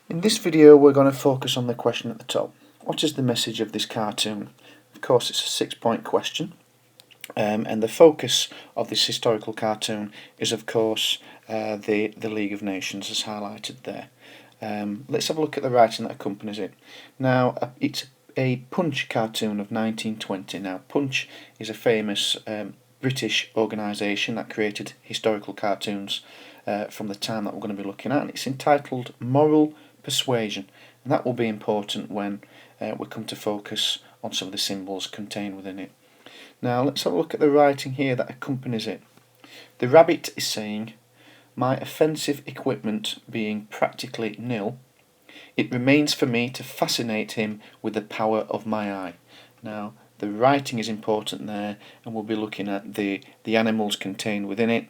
In this video we're going to focus on the question at the top. What is the message of this cartoon? Of course it's a 6-point question, and the focus of this historical cartoon is of course the League of Nations as highlighted there. Let's have a look at the writing that accompanies it. Now it's a Punch cartoon of 1920. Now Punch is a famous British organisation that created historical cartoons from the time that we're going to be looking at, and it's entitled Moral Persuasion, and that will be important when we come to focus on some of the symbols contained within it. Now let's have a look at the writing here that accompanies it. The rabbit is saying, "My offensive equipment being practically nil, it remains for me to fascinate him with the power of my eye." Now the writing is important there, and we'll be looking at the animals contained within it,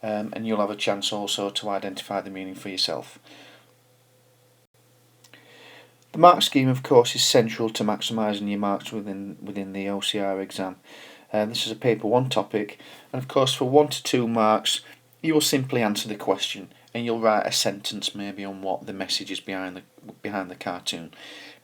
and you'll have a chance also to identify the meaning for yourself. The mark scheme, of course, is central to maximising your marks within the OCR exam. This is a paper 1 topic, and of course for 1 to 2 marks you will simply answer the question and you'll write a sentence maybe on what the message is behind the cartoon.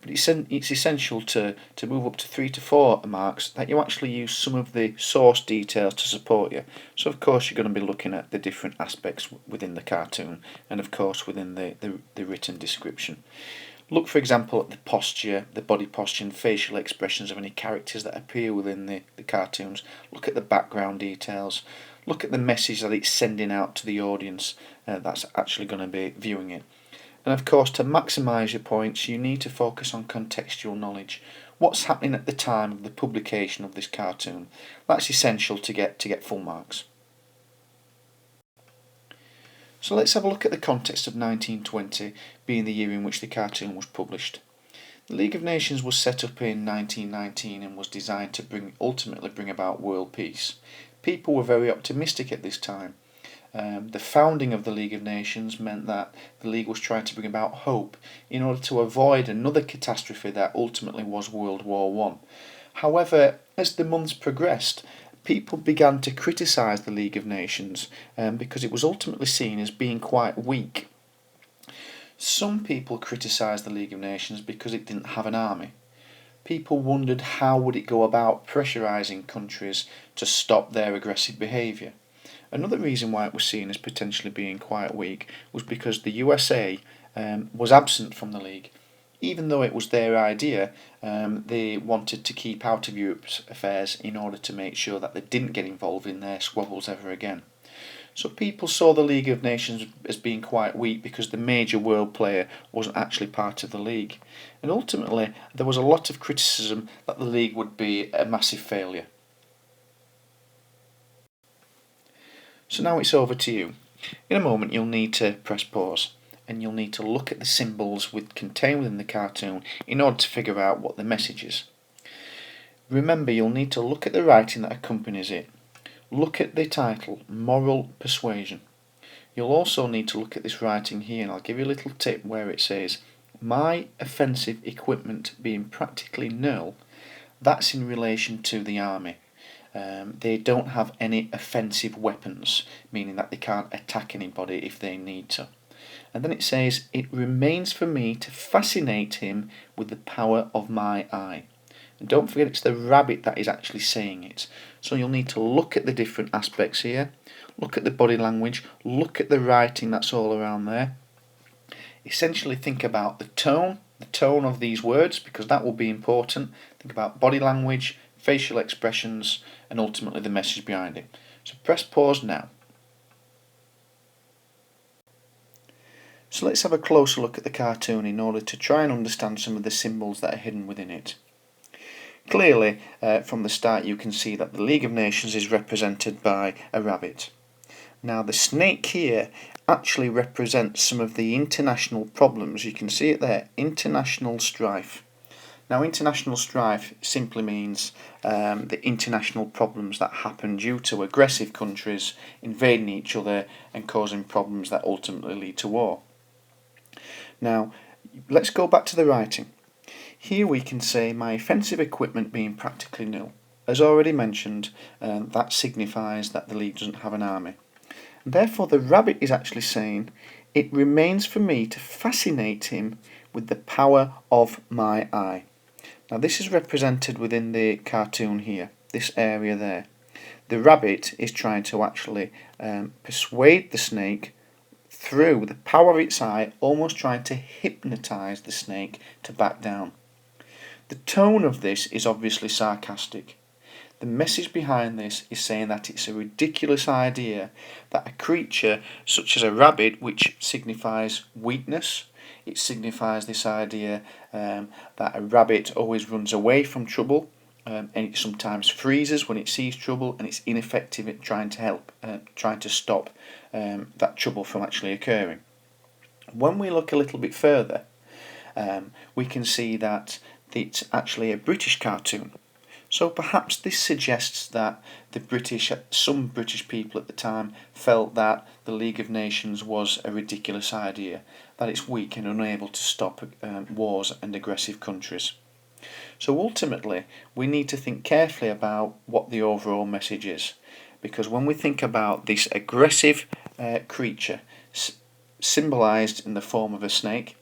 But it's essential to move up to 3 to 4 marks that you actually use some of the source details to support you. So of course you're going to be looking at the different aspects within the cartoon and of course within the written description. Look for example at the posture, the body posture and facial expressions of any characters that appear within the cartoons. Look at the background details. Look at the message that it's sending out to the audience that's actually going to be viewing it. And of course to maximise your points you need to focus on contextual knowledge. What's happening at the time of the publication of this cartoon? That's essential to get full marks. So let's have a look at the context of 1920 being the year in which the cartoon was published. The League of Nations was set up in 1919 and was designed to ultimately bring about world peace. People were very optimistic at this time. The founding of the League of Nations meant that the League was trying to bring about hope in order to avoid another catastrophe that ultimately was World War I. However, as the months progressed, people began to criticise the League of Nations because it was ultimately seen as being quite weak. Some people criticised the League of Nations because it didn't have an army. People wondered how would it go about pressurising countries to stop their aggressive behaviour. Another reason why it was seen as potentially being quite weak was because the USA was absent from the League. Even though it was their idea, they wanted to keep out of Europe's affairs in order to make sure that they didn't get involved in their squabbles ever again. So people saw the League of Nations as being quite weak because the major world player wasn't actually part of the League. And ultimately there was a lot of criticism that the League would be a massive failure. So now it's over to you. In a moment you'll need to press pause and you'll need to look at the symbols contained within the cartoon in order to figure out what the message is. Remember, you'll need to look at the writing that accompanies it. Look at the title, Moral Persuasion. You'll also need to look at this writing here, and I'll give you a little tip where it says, "My offensive equipment being practically nil." That's in relation to the army. They don't have any offensive weapons, meaning that they can't attack anybody if they need to. And then it says, "It remains for me to fascinate him with the power of my eye." And don't forget it's the rabbit that is actually saying it. So you'll need to look at the different aspects here, look at the body language, look at the writing that's all around there. Essentially think about the tone of these words, because that will be important. Think about body language, facial expressions, and ultimately the message behind it. So press pause now. So let's have a closer look at the cartoon in order to try and understand some of the symbols that are hidden within it. Clearly, from the start you can see that the League of Nations is represented by a rabbit. Now the snake here actually represents some of the international problems. You can see it there, international strife. Now international strife simply means the international problems that happen due to aggressive countries invading each other and causing problems that ultimately lead to war. Now let's go back to the writing. Here we can say, "My offensive equipment being practically nil." As already mentioned, that signifies that the League doesn't have an army. And therefore the rabbit is actually saying, It remains for me to fascinate him with the power of my eye. Now this is represented within the cartoon here, this area there. The rabbit is trying to actually persuade the snake through the power of its eye, almost trying to hypnotise the snake to back down. The tone of this is obviously sarcastic. The message behind this is saying that it's a ridiculous idea that a creature such as a rabbit, which signifies weakness, it signifies this idea that a rabbit always runs away from trouble, and it sometimes freezes when it sees trouble, and it's ineffective at trying to stop that trouble from actually occurring. When we look a little bit further, we can see that it's actually a British cartoon. So perhaps this suggests that some British people at the time felt that the League of Nations was a ridiculous idea, that it's weak and unable to stop wars and aggressive countries. So ultimately, we need to think carefully about what the overall message is, because when we think about this aggressive creature symbolised in the form of a snake,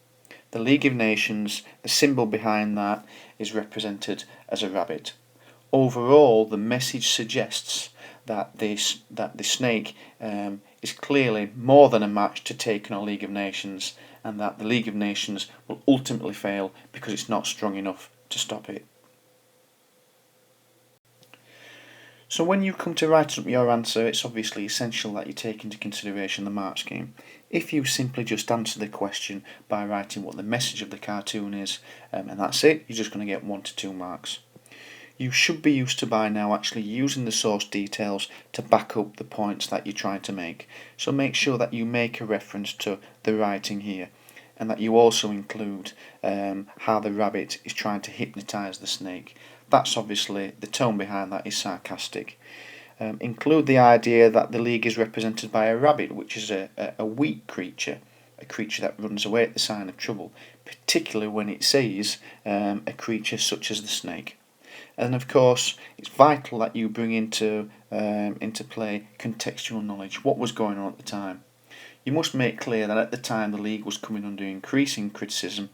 the League of Nations, the symbol behind that is represented as a rabbit. Overall, the message suggests that the snake is clearly more than a match to take on a League of Nations, and that the League of Nations will ultimately fail because it's not strong enough to stop it. So when you come to write up your answer, it's obviously essential that you take into consideration the mark scheme. If you simply just answer the question by writing what the message of the cartoon is, and that's it, you're just going to get 1 to 2 marks. You should be used to by now actually using the source details to back up the points that you're trying to make. So make sure that you make a reference to the writing here, and that you also include how the rabbit is trying to hypnotise the snake. That's obviously, the tone behind that is sarcastic. Include the idea that the League is represented by a rabbit, which is a weak creature, a creature that runs away at the sign of trouble, particularly when it sees a creature such as the snake. And of course, it's vital that you bring into play contextual knowledge, what was going on at the time. You must make clear that at the time the League was coming under increasing criticism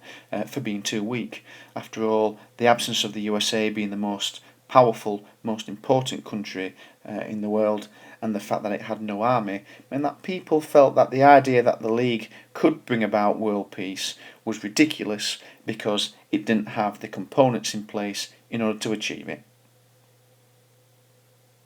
for being too weak. After all, the absence of the USA being the most powerful, most important country in the world, and the fact that it had no army, meant that people felt that the idea that the League could bring about world peace was ridiculous because it didn't have the components in place in order to achieve it.